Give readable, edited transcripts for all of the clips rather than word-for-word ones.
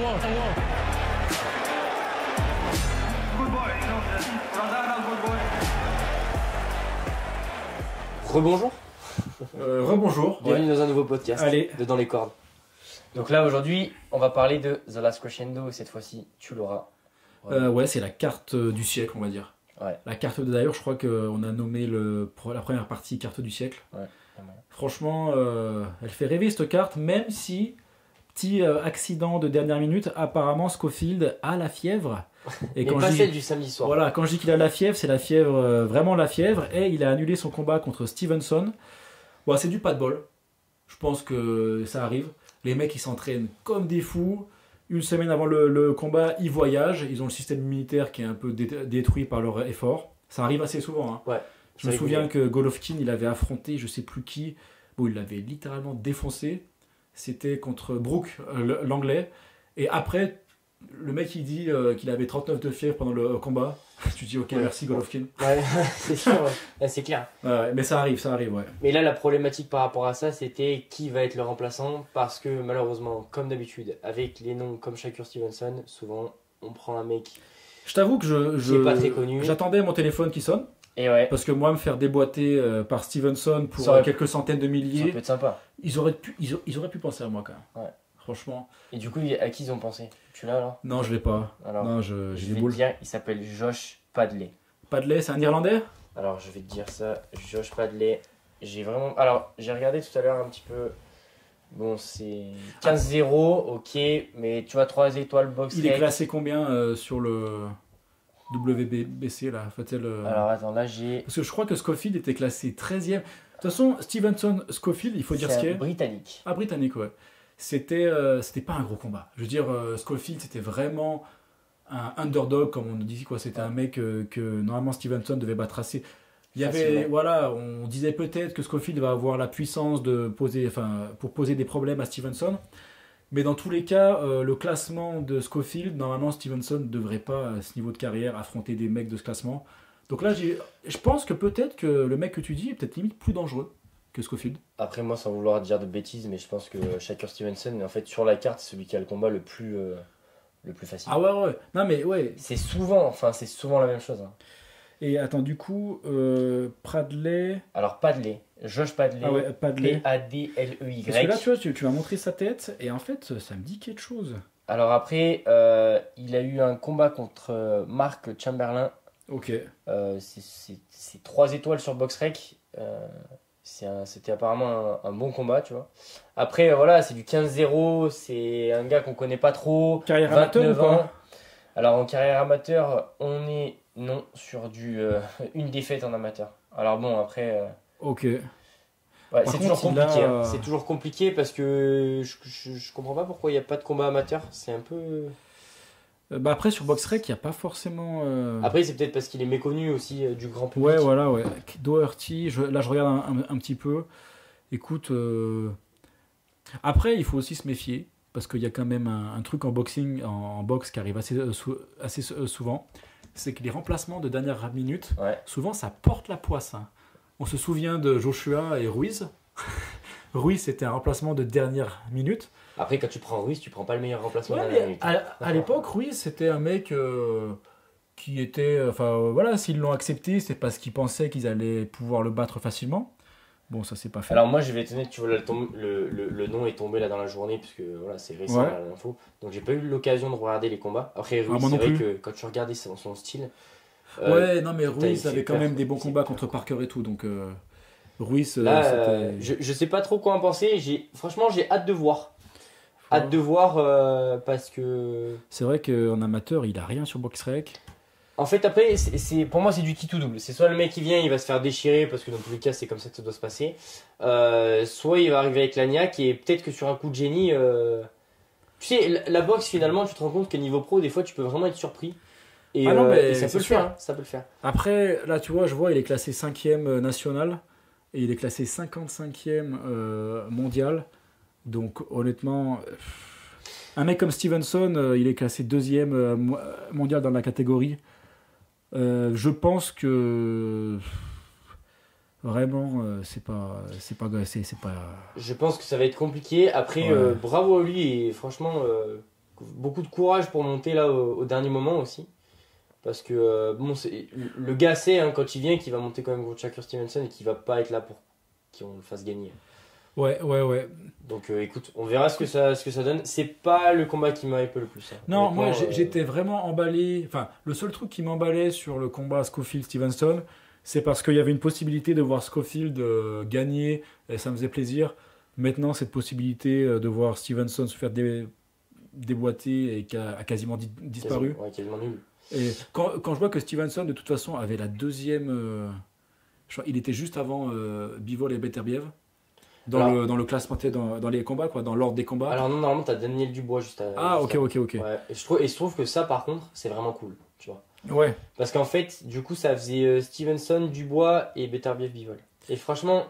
war. Good boy, you know, Razana, good boy. Rebonjour, Rebonjour. bienvenue dans un nouveau podcast Allez. de Dans les cordes. Donc là aujourd'hui on va parler de The Last Crescendo et cette fois-ci tu l'auras. Ouais, c'est la carte du siècle, on va dire. Ouais. La carte d'ailleurs, je crois qu'on a nommé la première partie carte du siècle. Ouais, pas mal. Franchement, elle fait rêver cette carte, même si, petit accident de dernière minute, apparemment Scofield a la fièvre. Et Mais pas celle du samedi soir. Voilà, quand je dis qu'il a la fièvre, c'est la fièvre, vraiment la fièvre, et il a annulé son combat contre Stevenson. Bon, c'est du pas de bol. Je pense que ça arrive. Les mecs, ils s'entraînent comme des fous. Une semaine avant le combat, ils voyagent. Ils ont le système immunitaire qui est un peu détruit par leur effort. Ça arrive assez souvent. Hein. Ouais. Je me souviens que Golovkin, il avait affronté je sais plus qui. Bon, il l'avait littéralement défoncé. C'était contre Brook, l'anglais. Et après, le mec, il dit qu'il avait 39 de fièvre pendant le combat. Tu dis, ok, merci Golovkin. Ouais, c'est sûr, ouais, c'est clair. Ouais, mais ça arrive, ouais. Mais là la problématique par rapport à ça c'était qui va être le remplaçant parce que malheureusement comme d'habitude avec les noms comme Shakur Stevenson souvent on prend un mec Je t'avoue que qui est pas très connu. j'attendais mon téléphone qui sonne. Et ouais, Parce que moi, me faire déboîter par Stevenson pour Ça aurait- quelques centaines de ça milliers, peut être sympa. ils auraient pu penser à moi quand même. Ouais. Franchement. Et du coup à qui ils ont pensé? Tu l'as là? Non, je l'ai pas. Alors Non, je j'ai vais des te boules. dire il s'appelle Josh Padley. Padley, c'est un Irlandais? Alors je vais te dire ça, Josh Padley. J'ai vraiment. Alors j'ai regardé tout à l'heure un petit peu. Bon, c'est 15-0, ok, mais tu vois, 3 étoiles box Il est rec. classé combien sur le WBC là? Faut-il, Alors attends, là j'ai. Parce que je crois que Scofield était classé 13e. De toute façon, Stevenson, Scofield, il faut dire ce C'est qu'il un est. britannique. Ah, britannique, ouais. C'était pas un gros combat. Je veux dire, Scofield, c'était vraiment un underdog, comme on dit, quoi. C'était un mec que normalement Stevenson devait battre assez. Il y avait, Facilement. voilà, on disait peut-être que Scofield va avoir la puissance pour poser des problèmes à Stevenson. Mais dans tous les cas, le classement de Scofield, normalement Stevenson ne devrait pas, à ce niveau de carrière, affronter des mecs de ce classement. Donc là, je pense que peut-être que le mec que tu dis est peut-être limite plus dangereux que Scofield. Après, moi, sans vouloir dire de bêtises, mais je pense que Shakur Stevenson, en fait, sur la carte, c'est celui qui a le combat le plus facile. Ah ouais. Non mais ouais. C'est souvent la même chose. Hein. Et attends, du coup, Pradley... Alors, Padley, Josh Padley, Ah ouais, Padley. Padley. Parce que là, tu vois, tu m'as montré sa tête, et en fait, ça me dit quelque chose. Alors après, il a eu un combat contre Mark Chamberlain. Ok. C'est 3 étoiles sur BoxRec. C'était apparemment un bon combat, tu vois. Après, voilà, c'est du 15-0. C'est un gars qu'on connaît pas trop. Carrière amateur ou 29 pas? ans. Alors en carrière amateur, on est non sur une défaite en amateur. Alors bon, après, Ok. ouais, Par c'est contre, toujours il a- compliqué. Hein. C'est toujours compliqué parce que je comprends pas pourquoi il n'y a pas de combat amateur. C'est un peu. Bah après, sur BoxRec, il n'y a pas forcément... Après, c'est peut-être parce qu'il est méconnu aussi du grand public. Ouais, voilà, ouais. Doherty, là, je regarde un petit peu. Écoute, après, il faut aussi se méfier, parce qu'il y a quand même un truc en boxing, en boxe, qui arrive assez souvent. C'est que les remplacements de dernière minute, Ouais. souvent, ça porte la poisse. Hein. On se souvient de Joshua et Ruiz. Ruiz, c'était un remplacement de dernière minute. Après, quand tu prends Ruiz, tu prends pas le meilleur remplacement Ouais, de la mais minute. à l'époque, Ruiz, c'était un mec qui était... Enfin, voilà, s'ils l'ont accepté, c'est parce qu'ils pensaient qu'ils allaient pouvoir le battre facilement. Bon, ça s'est pas fait. Alors moi, je vais être honnête, tu vois, là, le nom est tombé là dans la journée, puisque voilà, c'est récent Ouais. l'info. Donc j'ai pas eu l'occasion de regarder les combats. Après, Ruiz, moi c'est non vrai plus. que quand tu regardais son style... Ouais, non, mais il Ruiz fait avait quand peur. même des bons Il fait combats peur. contre Parker et tout, donc Ruiz, Là, c'était... je sais pas trop quoi en penser. Franchement, j'ai hâte de voir. Hâte de voir parce que... C'est vrai qu'en amateur, il a rien sur BoxRec. En fait, après, pour moi, c'est du qui tout double. C'est soit le mec qui vient, il va se faire déchirer, parce que dans tous les cas, c'est comme ça que ça doit se passer. Soit il va arriver avec la niaque, et peut-être que sur un coup de génie... Tu sais, la boxe, finalement, tu te rends compte qu'à niveau pro, des fois, tu peux vraiment être surpris. Et, Ah non, mais et ça c'est peut le sûr. faire. Hein, ça peut le faire. Après, là, tu vois, je vois, il est classé 5e national, et il est classé 55e mondial. Donc, honnêtement, un mec comme Stevenson, il est classé 2e mondial dans la catégorie. Je pense que vraiment, c'est pas. Je pense que ça va être compliqué. Après, Ouais. bravo à lui. Et franchement, beaucoup de courage pour monter là au dernier moment aussi. Parce que bon, le gars sait hein, quand il vient qu'il va monter quand même contre Shakur Stevenson et qu'il va pas être là pour qu'on le fasse gagner. Ouais. Donc écoute, on verra ce que ça donne. C'est pas le combat qui m'a hypé le plus. Hein. Non, moi Honnêtement, j'étais vraiment emballé. Enfin, le seul truc qui m'emballait sur le combat Scofield-Stevenson, c'est parce qu'il y avait une possibilité de voir Scofield gagner et ça me faisait plaisir. Maintenant, cette possibilité de voir Stevenson se faire déboîter et qui a quasiment disparu. Quasiment nul. Et quand je vois que Stevenson, de toute façon, avait la deuxième. Il était juste avant Bivol et Beterbiev. Dans le classement, dans les combats, quoi, dans l'ordre des combats. Alors non, normalement, t'as Daniel Dubois juste à. Ah, ok. Ouais. Et je trouve que ça, par contre, c'est vraiment cool, tu vois. Ouais. Parce qu'en fait, du coup, ça faisait Stevenson, Dubois et Beterbiev Bivol. Et franchement,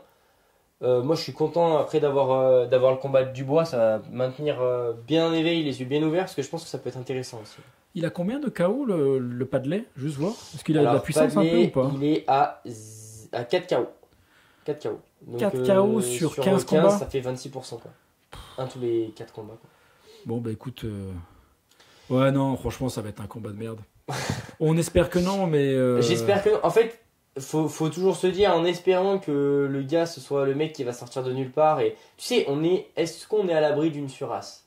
moi, je suis content après d'avoir le combat de Dubois. Ça va maintenir bien en éveil, les yeux bien ouverts, parce que je pense que ça peut être intéressant aussi. Il a combien de KO le Padley? Juste voir. Est-ce qu'il a Alors, de la puissance Padley, un peu ou pas? Il est à 4 KO. 4 KO. Donc, 4 KO sur 15 combats. Ça fait 26%. Quoi. Un tous les 4 combats. Quoi. Bon, bah écoute. Ouais, non, franchement, ça va être un combat de merde. On espère que non, mais. J'espère que non. En fait, faut toujours se dire en espérant que le gars, ce soit le mec qui va sortir de nulle part. Et tu sais, est-ce qu'on est à l'abri d'une surace?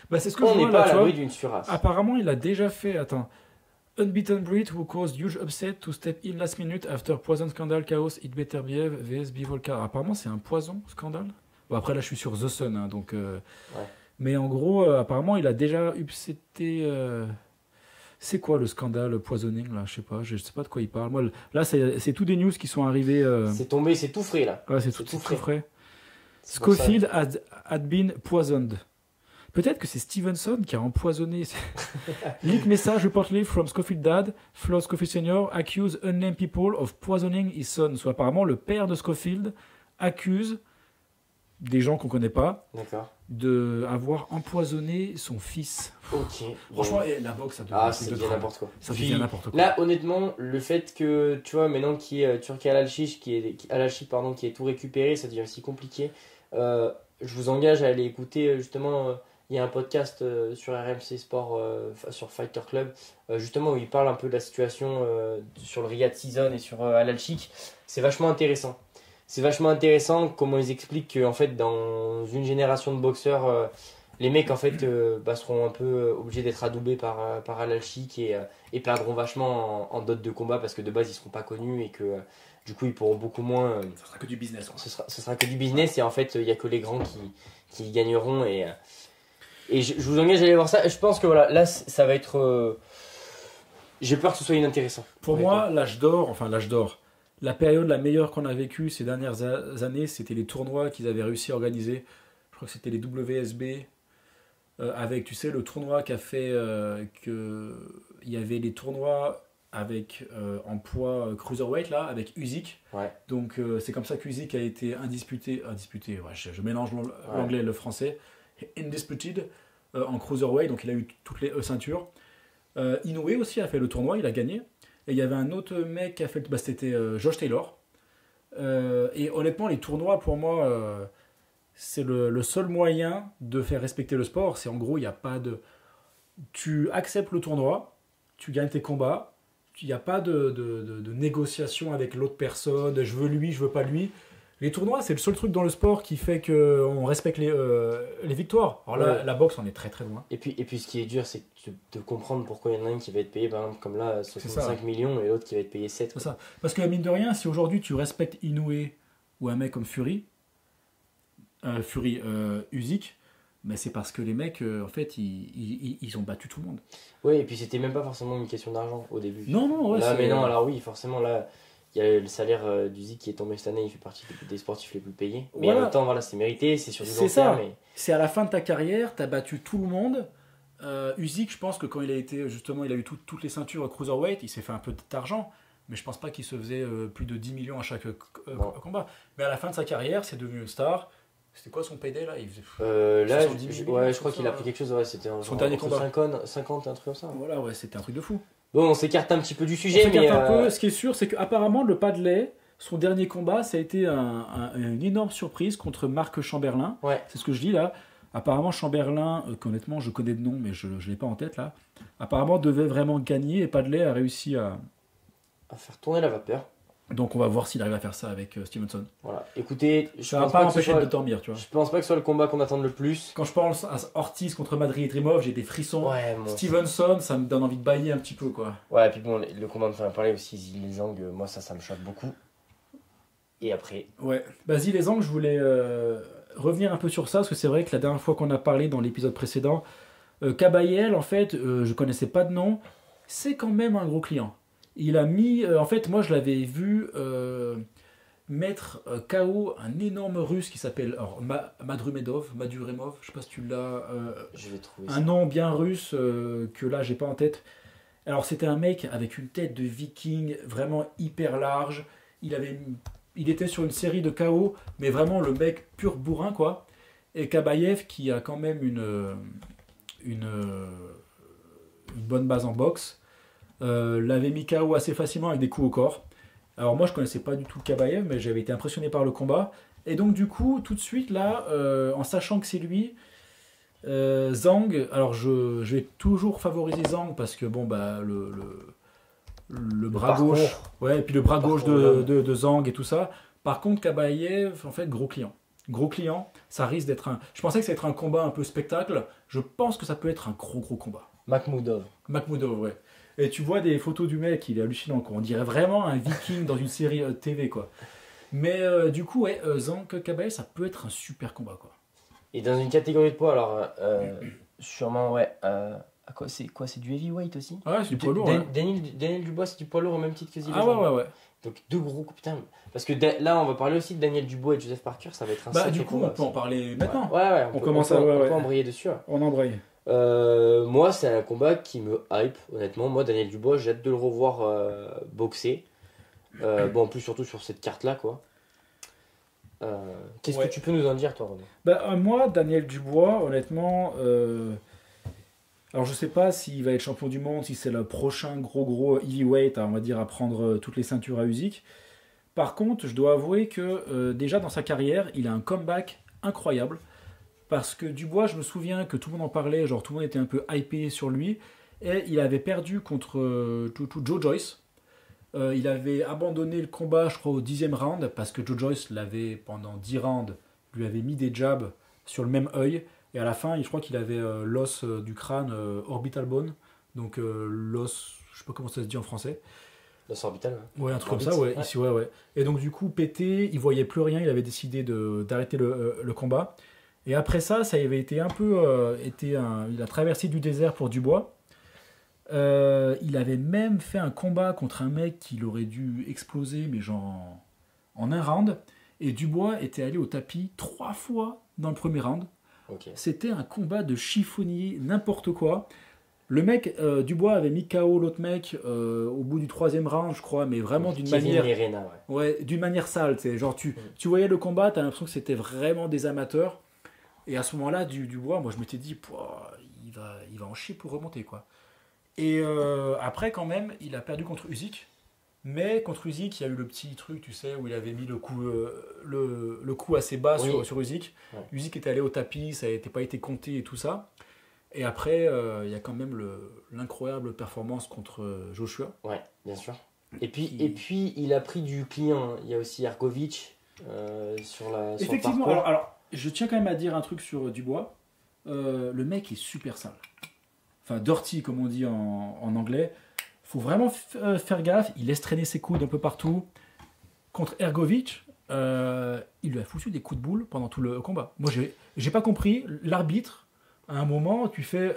Bah, c'est ce que on je n'est vois, pas là, à tu l'abri vois. d'une surace. Apparemment, il a déjà fait. Attends. Unbeaten Brit who caused huge upset to step in last minute after poison scandal chaos hit Beterbiev vs Bivolka. Apparemment, c'est un poison scandale. Bon, après, là, je suis sur The Sun, hein, donc. Ouais. Mais en gros, apparemment, il a déjà upseté. C'est quoi le scandale poisoning là? Je sais pas de quoi il parle. Moi, là, c'est tout des news qui sont arrivés. C'est tombé, c'est tout frais là. Ouais, c'est tout frais. C'est pour ça. Scofield had been poisoned. Peut-être que c'est Stevenson qui a empoisonné. Leak message reportedly from Scofield dad, Flo Scofield Sr. accuse unnamed people of poisoning his son. Soit apparemment le père de Scofield accuse des gens qu'on connaît pas d'avoir empoisonné son fils. Ok. Franchement, la boxe, ça devient c'est bien n'importe quoi. Ça devient n'importe quoi. Là, honnêtement, le fait que tu vois maintenant qu'il y ait Turki Al-Alchich qui est tout récupéré, ça devient aussi compliqué. Je vous engage à aller écouter justement. Il y a un podcast sur RMC Sport, sur Fighter Club, justement où il parle un peu de la situation sur le Riyadh Season et sur Al-Alchich. C'est vachement intéressant. C'est vachement intéressant comment ils expliquent qu'en fait, dans une génération de boxeurs, les mecs en fait, seront un peu obligés d'être adoubés par Al-Alchich et perdront vachement en dot de combat parce que de base ils ne seront pas connus et que du coup ils pourront beaucoup moins. Ça sera que du business. Ce sera que du business et en fait il n'y a que les grands qui gagneront et je vous engage à aller voir ça. Je pense que voilà, là ça va être. J'ai peur que ce soit inintéressant. Pour moi, l'âge d'or, la période la meilleure qu'on a vécue ces dernières années, c'était les tournois qu'ils avaient réussi à organiser. Je crois que c'était les WSB, avec, tu sais, le tournoi qui a fait que il y avait les tournois avec en poids cruiserweight là, avec Usyk. Ouais. Donc c'est comme ça qu'Usyk a été indisputé. Ouais, je mélange l'anglais et le français. Undisputed en cruiserweight, donc il a eu toutes les ceintures. Inoue aussi a fait le tournoi, il a gagné. Et il y avait un autre mec qui a fait, c'était Josh Taylor. Et honnêtement, les tournois pour moi, c'est le seul moyen de faire respecter le sport. C'est en gros, il n'y a pas de. Tu acceptes le tournoi, tu gagnes tes combats, il n'y a pas de négociation avec l'autre personne, je veux lui, je veux pas lui. Les tournois, c'est le seul truc dans le sport qui fait qu'on respecte les victoires. Alors là, la boxe, on est très très loin. Et puis ce qui est dur, c'est de comprendre pourquoi il y en a un qui va être payé, par exemple, comme là, 65 millions et l'autre qui va être payé 7. C'est ça. Parce que mine de rien, si aujourd'hui tu respectes Inoue ou un mec comme Fury, Usyk, mais c'est parce que les mecs, en fait, ils ont battu tout le monde. Oui, et puis c'était même pas forcément une question d'argent au début. Non, ouais. Là, mais non, alors oui, forcément, là. Il y a le salaire d'Usyk qui est tombé cette année, il fait partie des sportifs les plus payés. Mais en même temps, voilà, c'est mérité, c'est sur du long terme. C'est à la fin de ta carrière, tu as battu tout le monde. Usyk, je pense que quand il a été, justement, il a eu toutes les ceintures cruiserweight, il s'est fait un peu d'argent, mais je pense pas qu'il se faisait plus de 10 millions à chaque combat. Mais à la fin de sa carrière, c'est devenu une star. C'était quoi son payday là? Il faisait là, 70 millions, je crois qu'il a pris quelque chose, c'était son dernier combat. 50, un truc comme ça. Voilà, ouais, c'était un truc de fou. Bon, on s'écarte un petit peu du sujet, mais. Un peu. Ce qui est sûr, c'est qu'apparemment, le Padley, son dernier combat, ça a été une énorme surprise contre Marc Chamberlain. Ouais. C'est ce que je dis là. Apparemment, Chamberlain, qu'honnêtement, je connais de nom, mais je ne l'ai pas en tête là, apparemment devait vraiment gagner et Padley a réussi à. À faire tourner la vapeur. Donc on va voir s'il arrive à faire ça avec Stevenson. Voilà. Écoutez, Ça va pas empêcher de dormir, tu vois. Je pense pas que ce soit le combat qu'on attende le plus. Quand je pense à Ortiz contre Madrid et Drimov, j'ai des frissons. Ouais, bon. Stevenson, ça me donne envie de bailler un petit peu, quoi. Ouais, et puis bon, le combat me fait parler aussi, Zhilei Zhang, moi ça me choque beaucoup. Et après. Ouais. Vas-y, les angles, je voulais revenir un peu sur ça, parce que c'est vrai que la dernière fois qu'on a parlé dans l'épisode précédent, Kabayel, en fait, je connaissais pas de nom, c'est quand même un gros client. Il a mis, en fait, moi je l'avais vu mettre KO un énorme russe qui s'appelle Maduremov, je sais pas si tu l'as. Je vais trouver Un ça. nom bien russe que là j'ai pas en tête. Alors c'était un mec avec une tête de viking vraiment hyper large. Il était sur une série de KO, mais vraiment le mec pur bourrin quoi. Et Kabayev qui a quand même une bonne base en boxe. L'avait mis KO assez facilement avec des coups au corps. Alors moi je connaissais pas du tout Kabayev, mais j'avais été impressionné par le combat. Et donc du coup, tout de suite là, en sachant que c'est lui, Zhang, alors je vais toujours favoriser Zhang parce que bon bah le bras parcours. gauche, ouais, et puis le bras gauche parcours, de Zhang et tout ça. Par contre Kabayev, en fait gros client, ça risque d'être un. Je pensais que ça allait être un combat un peu spectacle. Je pense que ça peut être un gros combat. Makhmoudov. Makhmoudov, ouais. Et tu vois des photos du mec, il est hallucinant, quoi. On dirait vraiment un viking dans une série TV, quoi. Mais du coup, ouais, Zhang Kabayev, ça peut être un super combat, quoi. Et dans une catégorie de poids, alors sûrement, ouais. C'est quoi? C'est du heavyweight aussi? Ouais, c'est du poids lourd. Hein. Daniel Dubois, c'est du poids lourd au même titre que Zhilei Ah Zhang. ouais. Donc deux gros coups, putain. Parce que là, on va parler aussi de Daniel Dubois et Joseph Parker, ça va être un Bah, sacré du coup, combat on peut en aussi. parler maintenant. Ouais, On commence on à- ouais, peut ouais. embrayer dessus. Ouais. On embraye. Moi, c'est un combat qui me hype, honnêtement. Moi, Daniel Dubois, j'ai hâte de le revoir boxer. Bon, en plus, surtout sur cette carte-là, quoi. Qu'est-ce Ouais. que tu peux nous en dire, toi, Romain? Bah, moi, Daniel Dubois, honnêtement, alors je sais pas s'il va être champion du monde, si c'est le prochain gros heavyweight, on va dire, à prendre toutes les ceintures à Usyk. Par contre, je dois avouer que déjà dans sa carrière, il a un comeback incroyable. Parce que Dubois, je me souviens que tout le monde en parlait, genre tout le monde était un peu hypé sur lui. Et il avait perdu contre Joe Joyce. Il avait abandonné le combat, je crois, au 10e round, parce que Joe Joyce l'avait, pendant 10 rounds, lui avait mis des jabs sur le même œil. Et à la fin, je crois qu'il avait l'os du crâne, orbital bone. Donc l'os, je sais pas comment ça se dit en français. L'os orbital, ouais. Ouais, un truc comme Orbite, ça, ouais. ouais. Ici, ouais. Et donc du coup, pété, il voyait plus rien, il avait décidé d'arrêter le combat. Et après ça, ça avait été un peu... il a traversé du désert pour Dubois. Il avait même fait un combat contre un mec qu'il aurait dû exploser, mais genre en un round. Et Dubois était allé au tapis 3 fois dans le premier round. Ok. C'était un combat de chiffonnier, n'importe quoi. Le mec, Dubois avait mis KO l'autre mec au bout du 3e round, je crois, mais vraiment d'une Kevin manière... Lerena, ouais. Ouais, d'une manière sale, tu sais, genre tu voyais le combat, t'as l'impression que c'était vraiment des amateurs. Et à ce moment-là, Dubois, moi je m'étais dit, pouah, il va en chier pour remonter, quoi. Et après, quand même, il a perdu contre Usyk. Mais contre Usyk, il y a eu le petit truc, tu sais, où il avait mis le coup assez bas Oui. sur Usyk. Ouais. Usyk était allé au tapis, ça n'était pas été compté et tout ça. Et après, il y a quand même l'incroyable performance contre Joshua. Ouais, bien sûr. Et puis, il a pris du client. Hein. Il y a aussi Argovic sur le Effectivement, parcours. alors, je tiens quand même à dire un truc sur Dubois. Le mec est super sale. Enfin, dirty, comme on dit en anglais. Faut vraiment faire gaffe. Il laisse traîner ses coudes un peu partout. Contre Ergovic, il lui a foutu des coups de boule pendant tout le combat. Moi, j'ai pas compris. L'arbitre, à un moment, tu fais...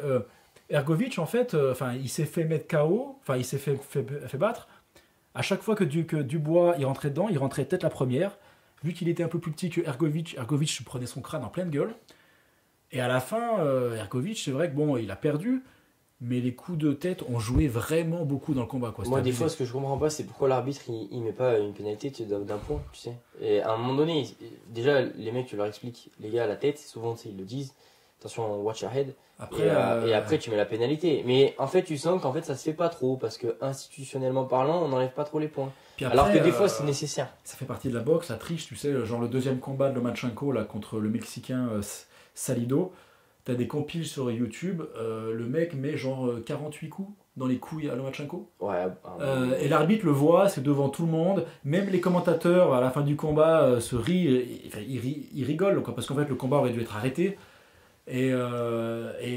Ergovic, en fait, il s'est fait mettre KO. Enfin, il s'est fait battre. À chaque fois que Dubois il rentrait dedans, il rentrait tête la première. Vu qu'il était un peu plus petit que Ergovic se prenait son crâne en pleine gueule. Et à la fin, Ergovic, c'est vrai que bon, il a perdu, mais les coups de tête ont joué vraiment beaucoup dans le combat, quoi. Moi, C'était des abusé. fois, ce que je comprends pas, c'est pourquoi l'arbitre il met pas une pénalité d'un point, tu sais. Et à un moment donné, déjà, les mecs, tu leur expliques, les gars, à la tête, souvent, tu sais, ils le disent, attention, watch your head. Après, Et après, tu mets la pénalité. Mais en fait, tu sens qu'en fait, ça se fait pas trop, parce que institutionnellement parlant, on n'enlève pas trop les points. puis après, Alors que des fois, c'est nécessaire. ça fait partie de la boxe, la triche, tu sais, genre le deuxième combat de Lomachenko là contre le Mexicain Salido. T'as des compiles sur YouTube, le mec met genre 48 coups dans les couilles à Lomachenko. Ouais. Et l'arbitre le voit, c'est devant tout le monde. Même les commentateurs à la fin du combat se rient, ils rigolent quoi, parce qu'en fait le combat aurait dû être arrêté. Et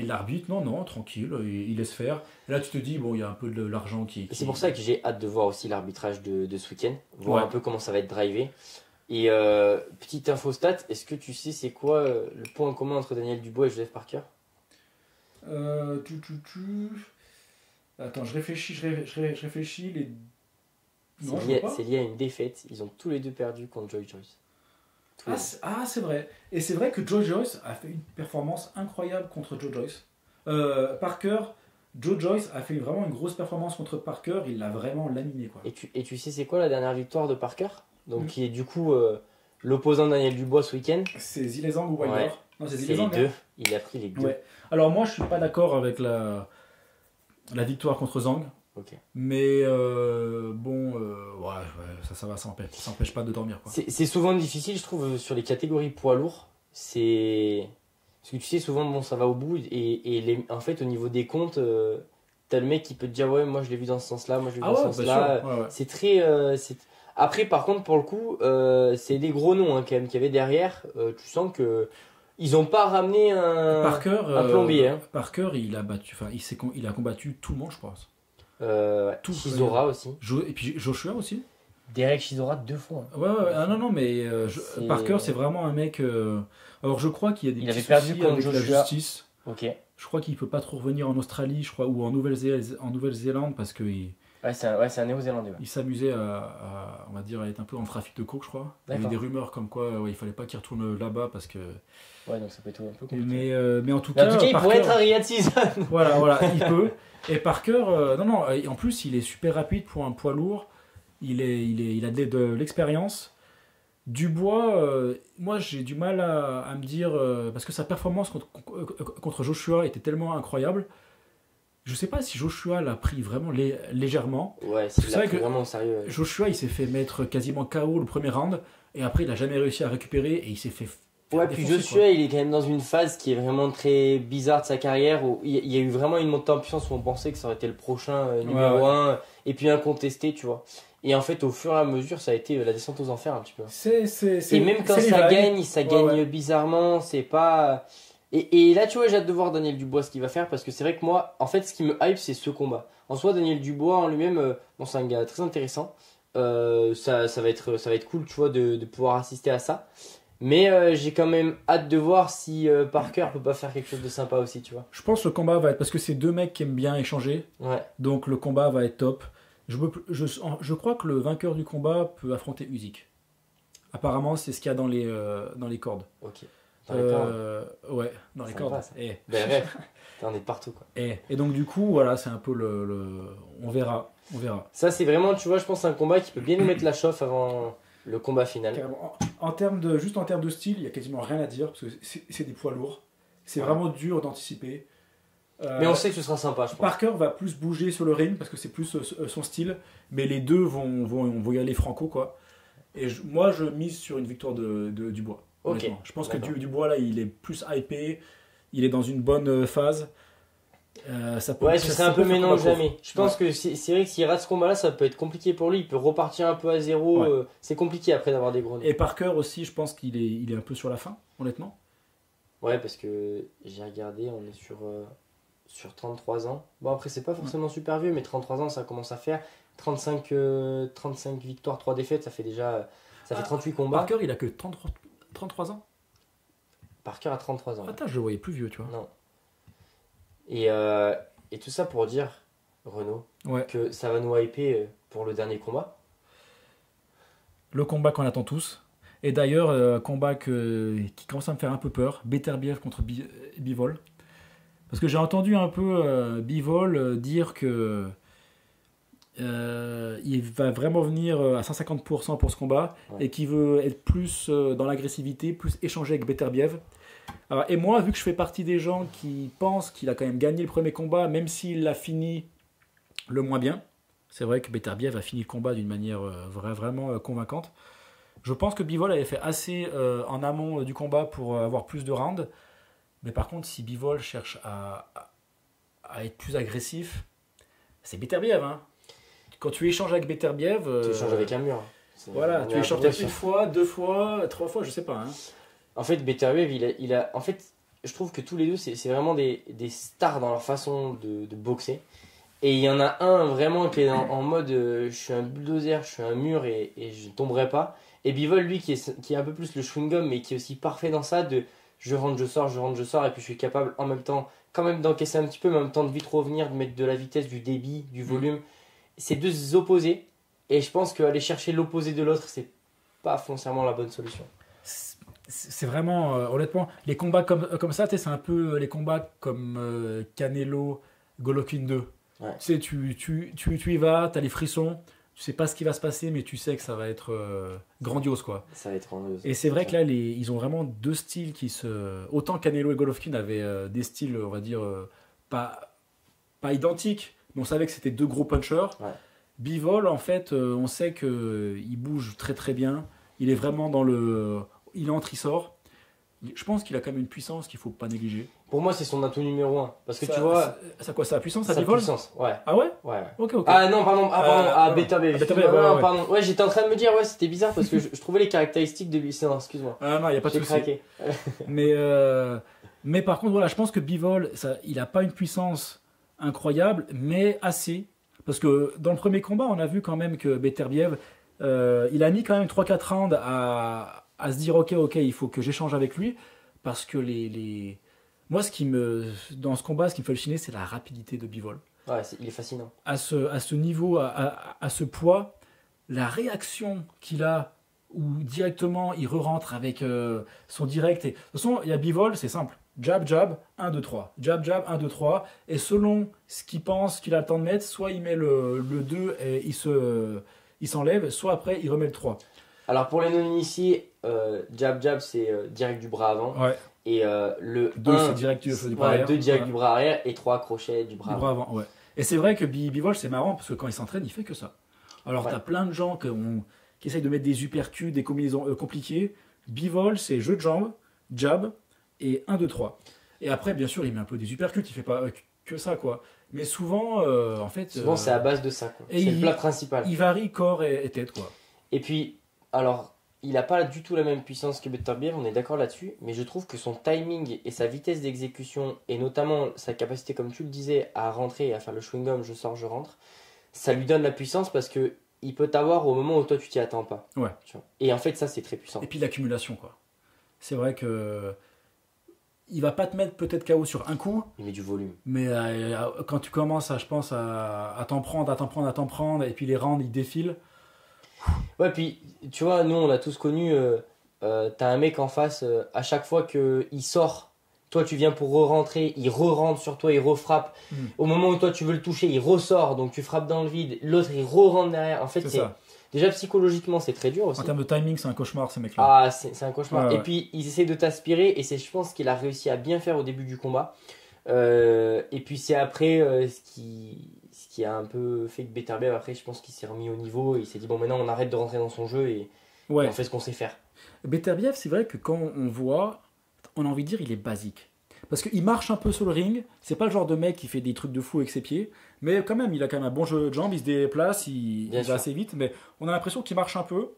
l'arbitre, non, tranquille, il laisse faire. Et là tu te dis, bon, il y a un peu de l'argent qui... C'est pour ça que j'ai hâte de voir aussi l'arbitrage de ce week-end, voir Ouais. un peu comment ça va être drivé. Et petite info stat, est-ce que tu sais c'est quoi le point en commun entre Daniel Dubois et Joseph Parker? Attends, je réfléchis. Les... Non, je C'est lié, vois pas. c'est lié à une défaite. Ils ont tous les deux perdu contre Joy Joyce. Tous les deux. C'est vrai. Et c'est vrai que Joe Joyce a fait une performance incroyable contre Joe Joyce. Joe Joyce a fait vraiment une grosse performance contre Parker. Il l'a vraiment laminé quoi. Et tu sais c'est quoi la dernière victoire de Parker? Donc Mm. qui est du coup l'opposant de Daniel Dubois ce week-end. C'est Zilezang ou Wilder? Ouais. Non, c'est C'est Zilezang. les deux. Il a pris les deux. Ouais. Alors moi je suis pas d'accord avec la victoire contre Zhang. Ok. Mais ça va, ça empêche pas de dormir quoi. C'est souvent difficile, je trouve, sur les catégories poids lourds. Parce que tu sais, souvent, bon, ça va au bout. En fait, au niveau des comptes, t'as le mec qui peut te dire, ouais, moi je l'ai vu dans ce sens-là, moi je l'ai vu Ah dans ouais, ce bien sens-là. sûr. Ouais. C'est très. Après, par contre, pour le coup, c'est des gros noms hein, quand même qu'il y avait derrière. Tu sens que ils ont pas ramené Parker, un plombier. Hein. Parker, il a battu, il a combattu tout le monde, je pense. Tout, Chisora aussi. Et puis Joshua aussi. Derek Chisora 2 fois. Hein. Ouais. Ah, non, mais C'est- Parker, c'est vraiment un mec. Alors, je crois qu'il y a des Il petits avait perdu soucis contre avec la Joshua. justice. Ok. Je crois qu'il peut pas trop revenir en Australie, je crois, ou en Nouvelle-Zélande, parce qu'il Ouais, c'est un Néo-Zélandais. Ouais. il s'amusait on va dire, à être un peu en trafic de coke, je crois. Il y avait D'accord. des rumeurs comme quoi, il fallait pas qu'il retourne là-bas parce que. Ouais, donc ça peut être un peu compliqué. Mais en tout Mais cas, en tout cas, il Parker, pourrait être un Riyad Season. Voilà, il peut. Et Parker, non, en plus, il est super rapide pour un poids lourd. Il a de l'expérience. Dubois, moi j'ai du mal à me dire, parce que sa performance contre Joshua était tellement incroyable. Je sais pas si Joshua l'a pris vraiment légèrement. Ouais, C'est c'est vrai que vraiment au sérieux. Ouais. Joshua, il s'est fait mettre quasiment KO le premier round, et après il a jamais réussi à récupérer, et il s'est fait. Ouais, puis défoncer, Joshua, il est quand même dans une phase qui est vraiment très bizarre de sa carrière où il y a eu vraiment une montée en puissance où on pensait que ça aurait été le prochain numéro 1 et puis incontesté, tu vois. Et en fait, au fur et à mesure, ça a été la descente aux enfers un petit peu. Et même quand c'est les ça vagues. gagne, ça Ouais, gagne ouais. bizarrement, c'est pas. Et là, tu vois, j'ai hâte de voir Daniel Dubois ce qu'il va faire parce que c'est vrai que moi, en fait, ce qui me hype, c'est ce combat. En soi, Daniel Dubois en lui-même, bon, c'est un gars très intéressant. Ça va être cool, tu vois, de pouvoir assister à ça. Mais j'ai quand même hâte de voir si Parker peut pas faire quelque chose de sympa aussi, tu vois. Je pense que le combat va être, parce que c'est deux mecs qui aiment bien échanger, Ouais, donc le combat va être top. Je crois que le vainqueur du combat peut affronter Usyk. Apparemment, c'est ce qu'il y a dans les cordes. ok. Dans les cordes. Ouais, dans les Sympa, cordes. ça. Et, Ben rêve, t'en es de partout, quoi. et donc du coup, voilà, c'est un peu on verra. Ça, c'est vraiment, tu vois, je pense un combat qui peut bien nous mettre la chauffe avant le combat final. Carrément. En termes de style, il y a quasiment rien à dire parce que c'est des poids lourds. C'est Ouais. vraiment dur d'anticiper. Mais on sait que ce sera sympa, je pense. Parker va plus bouger sur le ring parce que c'est plus son style, mais les deux vont y aller franco quoi. Et moi je mise sur une victoire de Dubois. Ok. Honnêtement. Je pense que D'accord. Dubois là il est plus hypé, il est dans une bonne phase. Ça peut- Ouais, ce ça- serait ça un peu peut faire maintenant ou combat court. jamais. Je pense que c'est vrai que s'il rate ce combat-là, ça peut être compliqué pour lui. Il peut repartir un peu à zéro. Ouais. C'est compliqué après d'avoir des gros noms. Et Parker aussi, je pense qu'il est un peu sur la fin, honnêtement. Ouais, parce que j'ai regardé, on est sur 33 ans. Bon, après, c'est pas forcément super vieux, mais 33 ans, ça commence à faire. 35 victoires, 3 défaites, ça fait déjà. Ça fait 38 combats. Parker, il a que 33 ans. Parker a 33 ans. Attends, je le voyais plus vieux, tu vois. Non. Et tout ça pour dire, Renaud, Ouais. que ça va nous hyper pour le dernier combat. Le combat qu'on attend tous. Et d'ailleurs, combat qui commence à me faire un peu peur. Beterbiev contre Bivol. Parce que j'ai entendu un peu Bivol dire que il va vraiment venir à 150% pour ce combat. Ouais. Et qu'il veut être plus dans l'agressivité, plus échanger avec Beterbiev. Alors, et moi, vu que je fais partie des gens qui pensent qu'il a quand même gagné le premier combat, même s'il l'a fini le moins bien, c'est vrai que Beterbiev a fini le combat d'une manière vraiment convaincante. Je pense que Bivol avait fait assez en amont du combat pour avoir plus de rounds. Mais par contre, si Bivol cherche à être plus agressif, c'est Beterbiev. Hein. Quand tu échanges avec Beterbiev. Tu échanges avec un mur. Voilà, tu échanges peut-être une fois, 2 fois, 3 fois, je sais pas. Hein. En fait, Beterbiev, en fait, je trouve que tous les deux, c'est vraiment des stars dans leur façon de boxer. Et il y en a un vraiment qui est en mode je suis un bulldozer, je suis un mur et je ne tomberai pas. Et Bivol, lui, qui est un peu plus le chewing-gum, mais qui est aussi parfait dans ça, de je rentre, je sors, je rentre, je sors, et puis je suis capable en même temps, quand même d'encaisser un petit peu, mais en même temps de vite revenir, de mettre de la vitesse, du débit, du volume. C'est deux opposés, et je pense qu'aller chercher l'opposé de l'autre, c'est pas foncièrement la bonne solution. C'est vraiment, honnêtement, les combats comme ça, tu sais, c'est un peu les combats comme Canelo, Golovkin 2. Ouais. Tu sais, tu y vas, tu as les frissons, tu sais pas ce qui va se passer, mais tu sais que ça va être grandiose, quoi. Ça va être grandiose. Et c'est vrai que là, ils ont vraiment deux styles qui se... Autant Canelo et Golovkin avaient des styles, on va dire, pas identiques, mais on savait que c'était deux gros punchers. Ouais. Bivol, en fait, on sait qu'il bouge très très bien. Il est vraiment dans le... Il entre, il sort. Je pense qu'il a quand même une puissance qu'il ne faut pas négliger. Pour moi, c'est son atout numéro 1. Parce que ça, tu vois... Ça quoi, sa puissance, ça sa Bivol puissance, ouais. Ah ouais. Ouais. Ok, ok. Ah non, pardon, Beterbiev. Beterbiev, Non, ouais. pardon. Ouais, j'étais en train de me dire, ouais, c'était bizarre parce que je trouvais les caractéristiques de lui. Non, excuse-moi. Ah non, il n'y a pas de J'ai souci. craqué. Mais par contre, voilà, je pense que Bivol, il n'a pas une puissance incroyable, mais assez. Parce que dans le premier combat, on a vu quand même que Beterbiev, il a mis quand même 3-4 rounds à se dire ok, il faut que j'échange avec lui. Parce que moi, dans ce combat, ce qui me fait halluciner, c'est la rapidité de Bivol. Ouais, il est fascinant. À ce niveau, à ce poids, la réaction qu'il a, où directement il re-rentre avec son direct. De toute façon, il y a Bivol, c'est simple. Jab, jab, 1, 2, 3. Jab, jab, 1, 2, 3. Et selon ce qu'il pense qu'il a le temps de mettre, soit il met le 2 et il s'enlève, soit après il remet le 3. Alors pour les non-initiés, jab, jab, c'est direct du bras avant. Ouais. Et le 2, c'est direct du bras arrière. 2 direct du bras arrière et 3 crochets du bras avant. Ouais. Et c'est vrai que Bivol, c'est marrant parce que quand il s'entraîne, il fait que ça. Alors, t'as plein de gens qui essayent de mettre des uppercuts, des combinaisons compliquées. Bivol, c'est jeu de jambes, jab et 1, 2, 3. Et après, bien sûr, il met un peu des uppercuts, il fait pas que ça, quoi. Mais souvent, en fait. Souvent, c'est à base de ça, quoi. C'est le plat principal. Il varie corps et tête, quoi. Et puis, alors, il n'a pas du tout la même puissance que Beterbiev, on est d'accord là-dessus, mais je trouve que son timing et sa vitesse d'exécution, et notamment sa capacité, comme tu le disais, à rentrer et à faire le chewing-gum, je sors, je rentre, ça lui donne la puissance parce que il peut t'avoir au moment où toi tu t'y attends pas. Ouais. Tu vois. Et en fait, ça c'est très puissant. Et puis l'accumulation, quoi. C'est vrai que il va pas te mettre peut-être KO sur un coup. Il met du volume. Mais quand tu commences, je pense, à t'en prendre, et puis les rounds ils défilent. Ouais, puis tu vois, nous on a tous connu, t'as un mec en face, à chaque fois qu'il sort, toi tu viens pour re-rentrer, il re-rentre sur toi, il re-frappe. Au moment où toi tu veux le toucher, il ressort, donc tu frappes dans le vide, l'autre il re-rentre derrière. En fait, c'est déjà psychologiquement c'est très dur aussi. En termes de timing, c'est un cauchemar ces mecs-là. Ah, c'est un cauchemar. Ouais, et puis ils essaient de t'aspirer, et c'est je pense qu'il a réussi à bien faire au début du combat. Et puis c'est après ce qui a un peu fait que Beterbiev, après je pense qu'il s'est remis au niveau et il s'est dit bon maintenant on arrête de rentrer dans son jeu et on fait ce qu'on sait faire. Beterbiev, c'est vrai que quand on voit, on a envie de dire il est basique. Parce qu'il marche un peu sur le ring, c'est pas le genre de mec qui fait des trucs de fou avec ses pieds, mais quand même il a quand même un bon jeu de jambes, il se déplace, il va assez vite, mais on a l'impression qu'il marche un peu,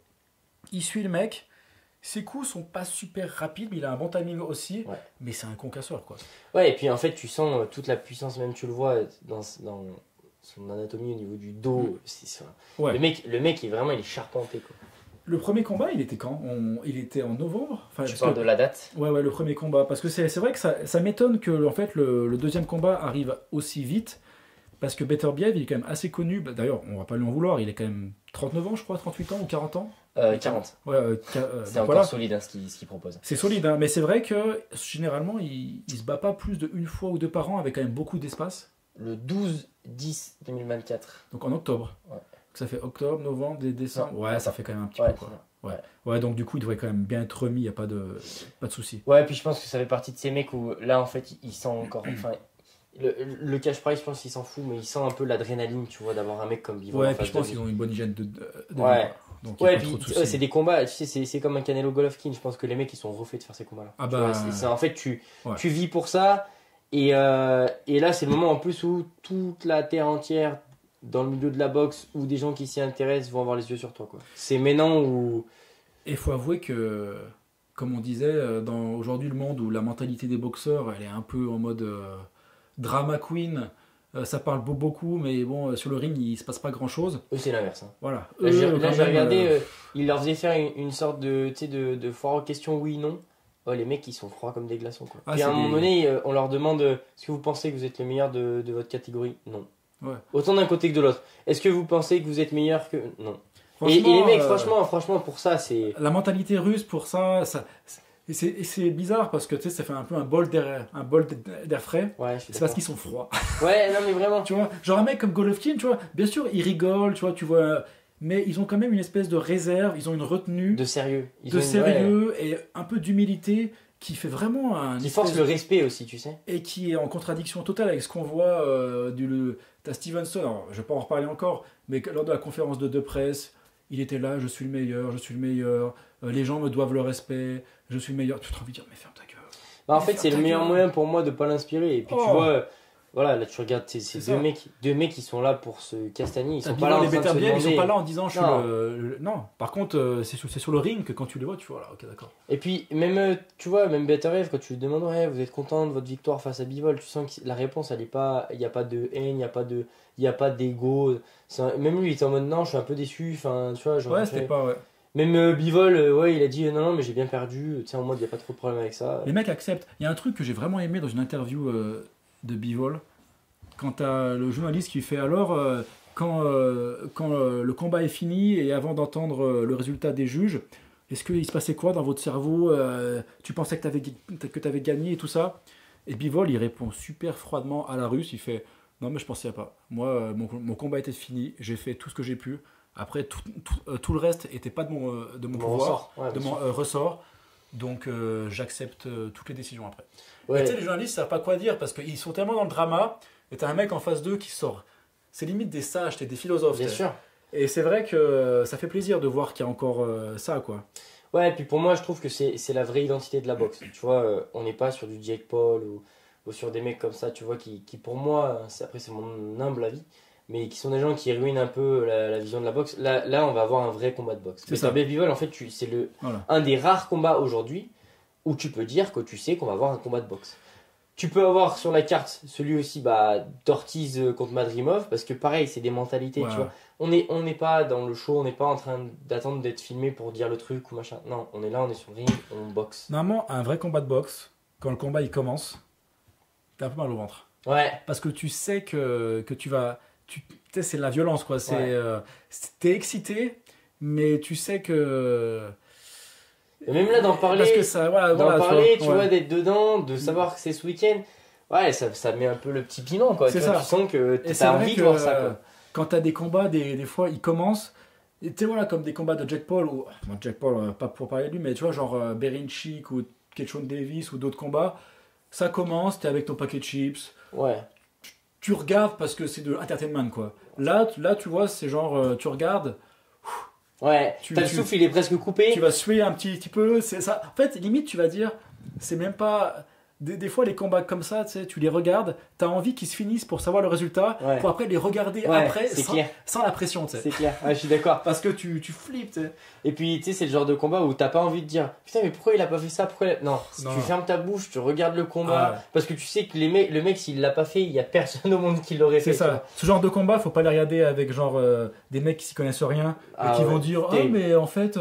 il suit le mec. Ses coups sont pas super rapides, mais il a un bon timing aussi. Ouais. Mais c'est un concasseur, quoi. Ouais, et puis en fait, tu sens toute la puissance, même tu le vois dans son anatomie au niveau du dos. Ouais. Le mec, il est charpenté, quoi. Le premier combat, il était quand il était en novembre. Enfin, tu parles de la date ? Ouais, le premier combat. Parce que c'est vrai que ça m'étonne que en fait, le deuxième combat arrive aussi vite. Parce que Beterbiev, il est quand même assez connu. D'ailleurs, on va pas lui en vouloir. Il est quand même 39 ans, je crois, 38 ans ou 40 ans. 40. Ouais, c'est encore solide ce qu'il propose. C'est solide, hein, mais c'est vrai que généralement, il se bat pas plus d'une fois ou deux par an avec quand même beaucoup d'espace. Le 12-10-2024. Donc en octobre. Ouais. Ça fait octobre, novembre, décembre. Ouais, ça fait quand même un petit peu, quoi. Ouais, donc du coup, il devrait quand même bien être remis, il n'y a pas de souci. Ouais, puis je pense que ça fait partie de ces mecs où là, en fait, il sent encore. Enfin, Le cash prize, je pense qu'il s'en fout, mais il sent un peu l'adrénaline, tu vois, d'avoir un mec comme Bivol. Ouais, en puis face je pense de lui. qu'ils ont une bonne hygiène de Ouais. vie, quoi. Donc, il y a Ouais, pas puis trop de c'est soucis. des combats, tu sais, c'est comme un Canelo Golovkin. Je pense que les mecs ils sont refaits de faire ces combats-là. Ah Tu bah, vois, en fait, ouais. tu vis pour ça. Et là, c'est le moment en plus où toute la terre entière, dans le milieu de la boxe, où des gens qui s'y intéressent vont avoir les yeux sur toi, quoi. C'est maintenant où. Et il faut avouer que, comme on disait, dans aujourd'hui le monde où la mentalité des boxeurs, elle est un peu en mode drama queen, ça parle beaucoup, mais bon, sur le ring, il se passe pas grand-chose. Eux, c'est l'inverse. Hein. Voilà. Là, j'ai quand j'ai même, regardé, ils leur faisaient faire une sorte de, tu sais, de foire aux questions oui-non. Oh, les mecs, ils sont froids comme des glaçons, quoi. Ah, Puis à un c'est moment des- donné, on leur demande est-ce que vous pensez que vous êtes le meilleur de votre catégorie? Non. Ouais. Autant d'un côté que de l'autre. Est-ce que vous pensez que vous êtes meilleur que. Non. Et franchement, les mecs, franchement, pour ça, c'est. la mentalité russe, pour ça, c'est bizarre parce que tu sais, ça fait un peu un bol d'air frais. Ouais, je suis C'est parce d'accord. qu'ils sont froids. Ouais, non, mais vraiment. Tu vois, genre un mec comme Golovkin, tu vois, bien sûr, il rigole, tu vois, mais ils ont quand même une espèce de réserve, ils ont une retenue, De sérieux. Ils de ont une- sérieux et un peu d'humilité qui fait vraiment un. ouais, qui force le respect aussi, tu sais. Et qui est en contradiction totale avec ce qu'on voit t'as Stevenson, alors je vais pas en reparler encore, mais lors de la conférence de presse, il était là, je suis le meilleur, les gens me doivent le respect, je suis le meilleur. Tu as envie de dire, mais ferme ta gueule. Bah, en Mais fait, ferme c'est le ta meilleur gueule. moyen pour moi de pas l'inspirer. Et puis, tu Oh. vois, voilà, là, tu regardes ces C'est deux ça. mecs qui sont là pour se castagner. Ils sont T'as pas là en Bivol et train de se Beterbiev, ils sont demander. pas là en disant je suis Non. Non, par contre, c'est sur le ring que quand tu les vois, tu vois, là, ok, d'accord. Et puis, même, tu vois, même Beterbiev, quand tu lui demandes, ouais, vous êtes content de votre victoire face à Bivol, tu sens que la réponse, elle est pas. Il n'y a pas de haine, il y a pas d'ego. Même lui, il était en mode, non, je suis un peu déçu. Enfin, tu vois, genre, Ouais, c'était pas. Ouais. même Bivol, ouais, il a dit, non, mais j'ai bien perdu. Tu sais, en mode, il n'y a pas trop de problème avec ça. Les mecs acceptent. Il y a un truc que j'ai vraiment aimé dans une interview de Bivol, quand t'as le journaliste qui fait alors, quand le combat est fini et avant d'entendre le résultat des juges, est-ce qu'il se passait quoi dans votre cerveau tu pensais que t'avais gagné et tout ça? Et Bivol, il répond super froidement à la russe, il fait non, mais je pensais pas. Moi, mon combat était fini, j'ai fait tout ce que j'ai pu. Après, tout le reste était pas de mon Mon pouvoir, ressort. Ouais, de bien mon sûr. ressort. Donc, j'accepte toutes les décisions après. Ouais. Et tu sais, les journalistes savent pas quoi dire parce qu'ils sont tellement dans le drama. Et t'as un mec en face d'eux qui sort. C'est limite des sages, t'es des philosophes. Bien t'es. sûr. Et c'est vrai que ça fait plaisir de voir qu'il y a encore ça, quoi. Ouais, et puis pour moi, je trouve que c'est la vraie identité de la boxe. Tu vois, on n'est pas sur du Jake Paul ou sur des mecs comme ça, tu vois, qui pour moi, après c'est mon humble avis, mais qui sont des gens qui ruinent un peu la vision de la boxe. Là, on va avoir un vrai combat de boxe. C'est ça. Bivol, en fait, c'est Voilà. un des rares combats aujourd'hui où tu peux dire que tu sais qu'on va avoir un combat de boxe. Tu peux avoir sur la carte celui aussi d'Ortiz contre Madrimov, parce que pareil, c'est des mentalités, Ouais, tu vois. On n'est pas dans le show, on n'est pas en train d'attendre d'être filmé pour dire le truc ou machin. Non, on est là, on est sur le ring, on boxe. Normalement, un vrai combat de boxe, quand le combat il commence, t'as un peu mal au ventre. Ouais, Parce que tu sais que tu vas. Tu sais, c'est de la violence, quoi. Ouais. T'es excité, mais tu sais que. et même là d'en parler, Parce que ça. Voilà, tu vois, d'être dedans, de savoir que c'est ce week-end, ouais, ça met un peu le petit piment, quoi. C'est Tu vois, ça. tu sens que Et c'est t'as vrai envie que de voir ça, quoi. quand t'as des combats, des fois, ils commencent. Tu sais, voilà, comme des combats de Jack Paul, ou. Bon, Jack Paul, pas pour parler de lui, mais tu vois, genre Berinchik ou Ketchon Davis ou d'autres combats. Ça commence, t'es avec ton paquet de chips. Ouais. Tu regardes parce que c'est de l'entertainment, quoi. Là, tu vois, c'est genre, tu regardes, Ouais, Tu- t'as le tu- souffle, il est presque coupé. tu vas suer un petit peu. C'est ça. En fait, limite, tu vas dire, c'est même pas. Des fois, les combats comme ça, tu sais, tu les regardes, t'as envie qu'ils se finissent pour savoir le résultat, Ouais. pour après les regarder Ouais, après c'est sans, clair. sans la pression, tu sais. C'est clair, ouais, je suis d'accord. Parce que tu flippes, tu sais. Et puis, tu sais, c'est le genre de combat où t'as pas envie de dire putain, mais pourquoi il a pas fait ça, Non, Non. tu fermes ta bouche, tu regardes le combat. Ah ouais. Parce que tu sais que le mec, s'il l'a pas fait, il y a personne au monde qui l'aurait fait. C'est ça. Ce genre de combat, faut pas les regarder avec genre des mecs qui s'y connaissent rien Ah et qui ouais, vont dire ah terrible. mais en fait.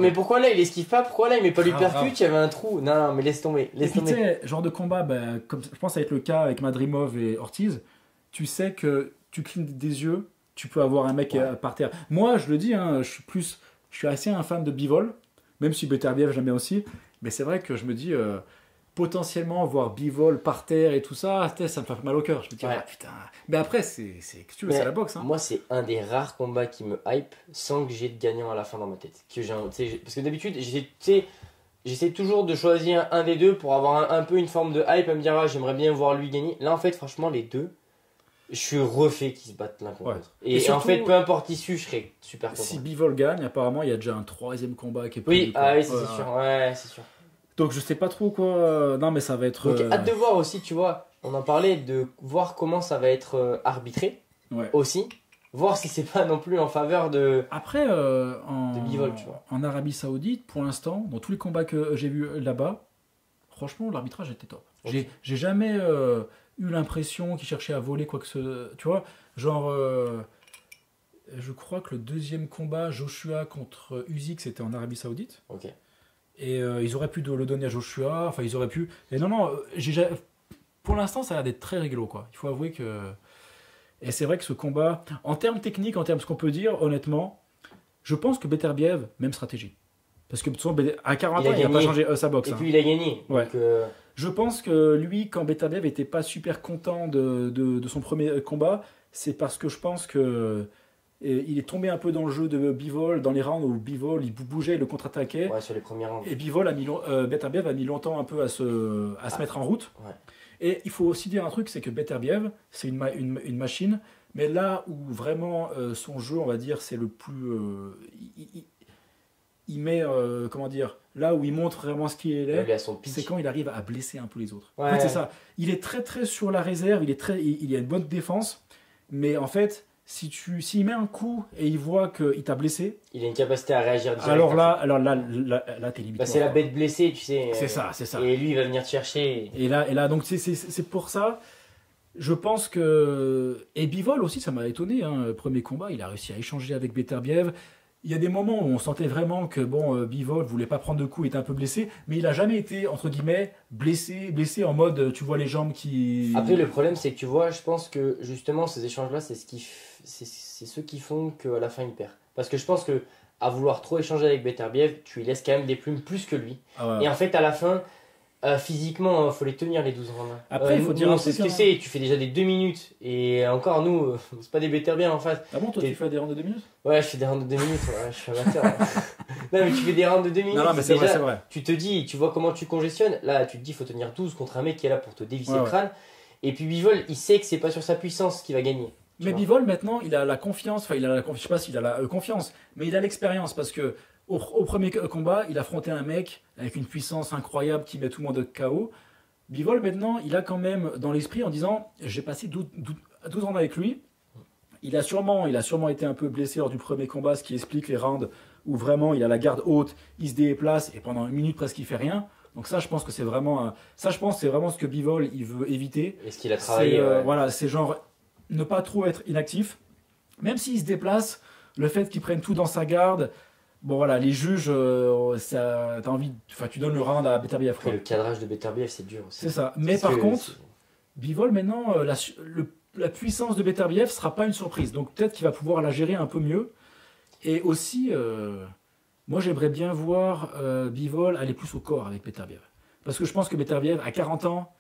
Mais pourquoi là il esquive pas? Pourquoi là il met pas Grave, l'uppercut? Il y avait un trou. Non, mais laisse tomber. Et Laisse puis tu tomber. sais, genre de combat, comme je pense avec le cas avec Madrimov et Ortiz, tu sais que tu clignes des yeux, tu peux avoir un mec Ouais. par terre. Moi, je le dis, hein, je suis assez un fan de Bivol, même si Beterbiev j'aime bien aussi, mais c'est vrai que je me dis potentiellement voir Bivol par terre et tout ça, tu sais, ça me fait mal au cœur. Je me dis Ouais. ah, putain. Mais après c'est tu veux, Mais c'est la boxe, hein. Moi, c'est un des rares combats qui me hype sans que j'ai de gagnant à la fin dans ma tête. Que j'ai, parce que d'habitude, tu sais, j'essaie toujours de choisir un des deux pour avoir un peu une forme de hype, à me dire ah, j'aimerais bien voir lui gagner. Là, en fait, franchement, les deux, je suis refait qu'ils se battent l'un contre l'autre. Et surtout, en fait, peu importe l'issue, je serais super content. Si Bivol gagne, apparemment, il y a déjà un 3e combat qui est Oui, prévu, quoi. oui, c'est sûr. Ouais, c'est sûr. Donc je sais pas trop quoi. Non, mais ça va être. Donc, hâte de voir aussi, tu vois. On en parlait de voir comment ça va être arbitré Ouais. aussi. Voir si c'est pas non plus en faveur de. Après, De Bivol, tu vois. en Arabie Saoudite, pour l'instant, dans tous les combats que j'ai vus là-bas, franchement, l'arbitrage était top. Ok. J'ai jamais eu l'impression qu'ils cherchaient à voler quoi que ce. Tu vois, genre. Je crois que le 2e combat, Joshua contre Usyk, c'était en Arabie Saoudite. Ok. Et ils auraient pu le donner à Joshua. Enfin, ils auraient pu. Et non, pour l'instant, ça a l'air d'être très rigolo, quoi. Il faut avouer que. Et c'est vrai que ce combat, en termes techniques, en termes ce qu'on peut dire, honnêtement, je pense que Beterbiev, même stratégie. Parce que de toute façon, à 40 ans, il n'a pas changé sa boxe. Et hein. puis il a gagné. Ouais. Donc, Je pense que lui, quand Beterbiev était pas super content de son premier combat, c'est parce que je pense que il est tombé un peu dans le jeu de Bivol, dans les rounds où Bivol il bougeait, il le contre-attaquait. ouais, sur les premiers rounds. Et Bivol Beterbiev a mis longtemps un peu à se mettre en route. Ouais. Et il faut aussi dire un truc, c'est que Beterbiev, c'est une machine, mais là où vraiment son jeu, on va dire, c'est le plus... il met, comment dire, là où il montre vraiment ce qu'il Il est, a son pic. c'est quand il arrive à blesser un peu les autres. Ouais. En fait, c'est ça. Il est très très sur la réserve, il a une bonne défense, mais en fait, s'il met un coup et il voit qu'il t'a blessé, Il a une capacité à réagir direct. alors là t'es limité. Bah, c'est la bête blessée, tu sais. C'est ça, c'est ça. Et lui, il va venir te chercher. Et là donc c'est pour ça, je pense que... Et Bivol aussi, ça m'a étonné, hein. Premier combat, il a réussi à échanger avec Beterbiev. Il y a des moments où on sentait vraiment que Bivol voulait pas prendre de coups, il était un peu blessé, mais il a jamais été, entre guillemets, blessé en mode, tu vois les jambes qui... Après, le problème, c'est que tu vois, je pense que justement, ces échanges-là, c'est ceux qui font qu'à la fin, il perd. Parce que je pense que à vouloir trop échanger avec Beterbiev, tu lui laisses quand même des plumes plus que lui. Ah ouais. Et en fait, à la fin, physiquement, il faut les tenir les 12 rounds. Après, il faut dire nous, un on sait truc, ce que hein. c'est, tu fais déjà des 2 minutes. Et encore, nous, c'est pas des Beterbiev en face. Ah bon, toi Et- tu fais des rounds de 2 minutes? Ouais, je fais des rounds de 2 minutes, ouais, je suis amateur. Ouais. Non, mais tu fais des rounds de 2 minutes. Non, mais c'est déjà, vrai, c'est vrai. Tu te dis, tu vois comment tu congestionnes. Là, tu te dis, il faut tenir 12 contre un mec qui est là pour te dévisser Ouais, le ouais. crâne. Et puis Bivol, il sait que c'est pas sur sa puissance qu'il va gagner. Tu Mais vois. Bivol, maintenant, il a la confiance, enfin, je sais pas s'il a la confiance, mais il a l'expérience parce que au premier combat, il affrontait un mec avec une puissance incroyable qui met tout le monde KO. Bivol, maintenant, il a quand même dans l'esprit en disant j'ai passé 12 ans avec lui. Il a sûrement été un peu blessé lors du premier combat, ce qui explique les rounds où vraiment il a la garde haute, il se déplace et pendant 1 minute presque il fait rien. Donc ça, je pense que c'est vraiment, c'est vraiment ce que Bivol il veut éviter. Est-ce qu'il a travaillé C'est ouais. voilà, c'est genre ne pas trop être inactif, même s'il se déplace. Le fait qu'il prenne tout dans sa garde, bon voilà, les juges, t'as envie, enfin tu donnes le round à Beterbiev. Après, le cadrage de Beterbiev, c'est dur aussi. C'est ça. Mais Parce par que contre, Bivol maintenant, la puissance de Beterbiev sera pas une surprise. Donc peut-être qu'il va pouvoir la gérer un peu mieux. Et aussi, moi j'aimerais bien voir Bivol aller plus au corps avec Beterbiev. Parce que je pense que Beterbiev, à 40 ans,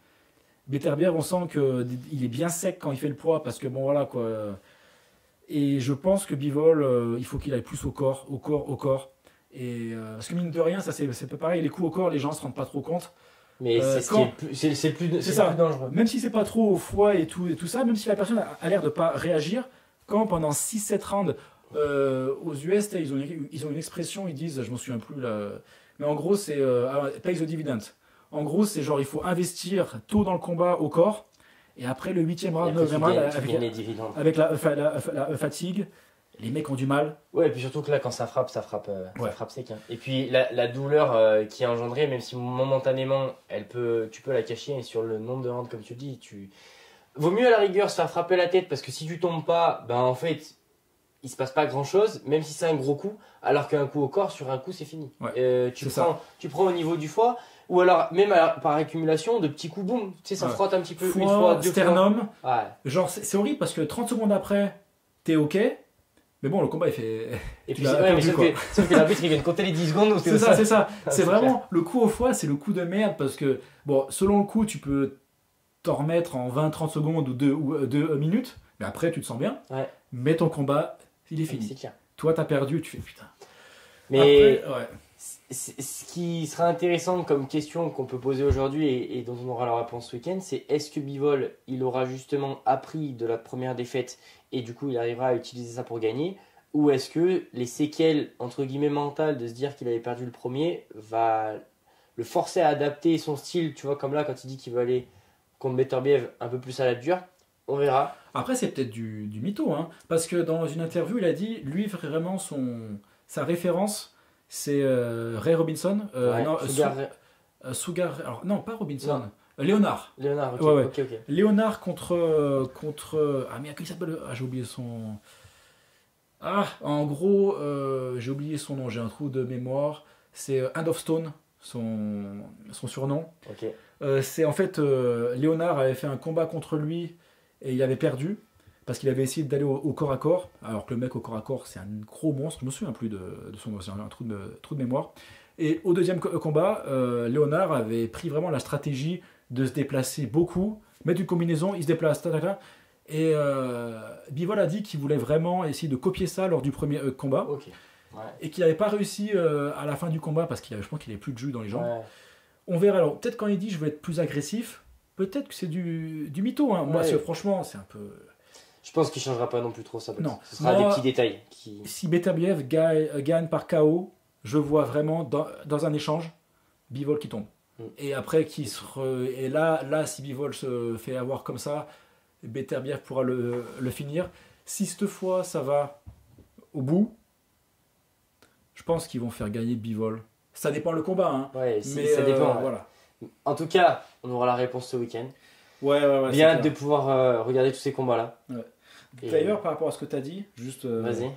Beterbiev, on sent qu'il est bien sec quand il fait le poids. Parce que bon voilà quoi. Et je pense que Bivol, il faut qu'il aille plus au corps. Et, parce que mine de rien, ça c'est pas pareil. Les coups au corps, les gens se rendent pas trop compte. Mais c'est ce qui est plus, c'est le plus, C'est le ça. plus dangereux. Même si c'est pas trop au foie et tout ça, même si la personne a l'air de pas réagir, quand pendant 6-7 rounds aux US, ils ont une expression, ils disent, je m'en souviens plus là, mais en gros c'est pay the dividend. En gros c'est genre il faut investir tôt dans le combat au corps et après le 8e Et round, après, 9e round tu gagnes les dividendes. avec la fatigue, les mecs ont du mal. Ouais, et puis surtout que là, quand ça frappe Ouais. ça frappe sec. Hein. Et puis la douleur qui est engendrée, même si momentanément, tu peux la cacher, et sur le nombre de rounds, comme tu dis, vaut mieux à la rigueur se faire frapper la tête, parce que si tu tombes pas, ben en fait, il se passe pas grand chose, même si c'est un gros coup, alors qu'un coup au corps, sur un coup, c'est fini. Ouais, tu c'est tu prends au niveau du foie, ou alors même par accumulation de petits coups, boum, tu sais, ça Ouais. frotte un petit peu, une Foie, fois, 2 fois. sternum, Ouais. genre c'est horrible parce que 30 secondes après, t'es ok, mais bon le combat il fait... Et puis, l'as ouais, mais perdu, quoi. sauf que l'arbitre, il vient de compter les 10 secondes. C'est ça, c'est ça. Ah, C'est c'est vraiment le coup au foie, c'est le coup de merde parce que, bon, selon le coup, tu peux t'en remettre en 20-30 secondes ou 2 minutes, mais après, tu te sens bien. Ouais. Mais ton combat, il est C'est fini. clair. Toi, t'as perdu, tu fais putain. Mais Après, ouais. Ce qui sera intéressant comme question qu'on peut poser aujourd'hui et dont on aura la réponse ce week-end, c'est est-ce que Bivol, il aura justement appris de la première défaite et du coup il arrivera à utiliser ça pour gagner, ou est-ce que les séquelles entre guillemets mentales de se dire qu'il avait perdu le premier va le forcer à adapter son style, tu vois, comme là quand il dit qu'il veut aller contre Beterbiev un peu plus à la dure, on verra. Après, c'est peut-être du mytho, hein, parce que dans une interview, il a dit, lui, vraiment, sa référence, c'est Ray Robinson. Ouais, Non, Sugar, alors, non, pas Robinson. Léonard. Léonard, ok. Ouais. Ok. Léonard contre. Ah, mais comment il s'appelle? Ah, j'ai oublié son. Ah, en gros, j'ai oublié son nom, j'ai un trou de mémoire. C'est Hand of Stone, son surnom. Ok. C'est en fait, Léonard avait fait un combat contre lui et il avait perdu parce qu'il avait essayé d'aller au corps à corps, alors que le mec au corps à corps c'est un gros monstre, je me souviens plus de son nom, c'est un trou de mémoire. Et au deuxième combat, Léonard avait pris vraiment la stratégie de se déplacer beaucoup, mettre une combinaison, il se déplace, et Bivol a dit qu'il voulait vraiment essayer de copier ça lors du premier combat. Ok. Ouais. Et qu'il n'avait pas réussi à la fin du combat parce je pense qu'il n'avait plus de jus dans les jambes. Ouais. On verra. Alors peut-être quand il dit je vais être plus agressif, peut-être que c'est du mytho. Hein. Moi, franchement, c'est un peu. Je pense qu'il changera pas non plus trop ça. Non. Ce sera des petits détails. Si Beterbiev gagne par KO, je vois vraiment dans un échange Bivol qui tombe. Et après, et là, si Bivol se fait avoir comme ça, Beterbiev pourra le finir. Si cette fois ça va au bout, je pense qu'ils vont faire gagner Bivol. Ça dépend le combat, hein. Ouais, mais ça dépend. Voilà. En tout cas, on aura la réponse ce week-end. Ouais. Bien hâte de pouvoir regarder tous ces combats-là. Ouais. Et D'ailleurs, par rapport à ce que tu as dit, juste vas-y.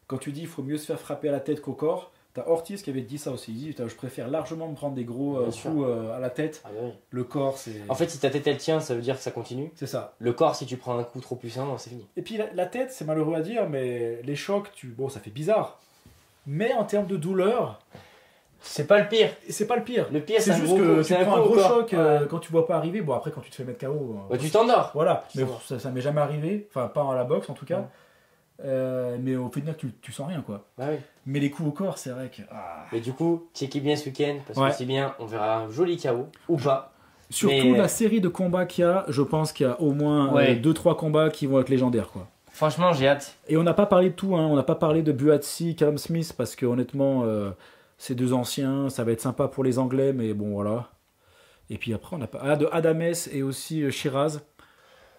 quand tu dis qu'il faut mieux se faire frapper à la tête qu'au corps, tu as Ortiz qui avait dit ça aussi. Il dit je préfère largement me prendre des gros coups à la tête. Ah, bah oui. Le corps, c'est. En fait, si ta tête elle tient, ça veut dire que ça continue. C'est ça. Le corps, si tu prends un coup trop puissant, c'est fini. Et puis la tête, c'est malheureux à dire, mais les chocs, bon, ça fait bizarre. Mais en termes de douleur. C'est pas le pire. C'est pas le pire. Le pire, c'est juste que tu prends un gros choc ouais. quand tu vois pas arriver. Bon, après, quand tu te fais mettre KO. Bah, tu t'endors. Voilà. Tu Mais t'endors. ça m'est jamais arrivé. Enfin, pas à la boxe en tout cas. Ouais. Mais au final, tu sens rien, quoi. Bah oui. Mais les coups au corps, c'est vrai que. Mais du coup, checkez bien ce week-end parce Ouais. que c'est bien. On verra un joli KO ou pas. Surtout la série de combats qu'il y a, je pense qu'il y a au moins Ouais. 2-3 combats qui vont être légendaires, quoi. Franchement, j'ai hâte. Et on n'a pas parlé de tout, hein. On n'a pas parlé de Buatsi, Callum Smith, parce que honnêtement, ces deux anciens, ça va être sympa pour les Anglais, mais bon, voilà. Et puis après, on a pas de Adames et aussi Shiraz.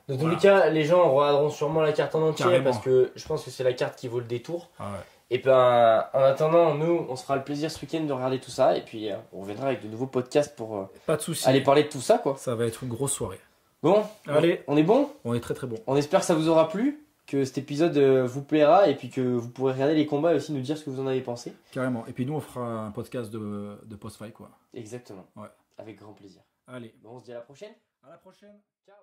Dans tous les cas, les gens regarderont sûrement la carte en entier Carrément. parce que je pense que c'est la carte qui vaut le détour. Ah ouais. Et ben, en attendant, nous, on se fera le plaisir ce week-end de regarder tout ça et puis on reviendra avec de nouveaux podcasts pour Pas de soucis. aller parler de tout ça, quoi. Ça va être une grosse soirée. Bon, Allez. on est bon. On est très très bon. On espère que ça vous aura plu, que cet épisode vous plaira et puis que vous pourrez regarder les combats et aussi nous dire ce que vous en avez pensé. Carrément. Et puis nous, on fera un podcast de post-fight, quoi. Exactement. Ouais. Avec grand plaisir. Allez. Bon, on se dit à la prochaine. À la prochaine. Ciao.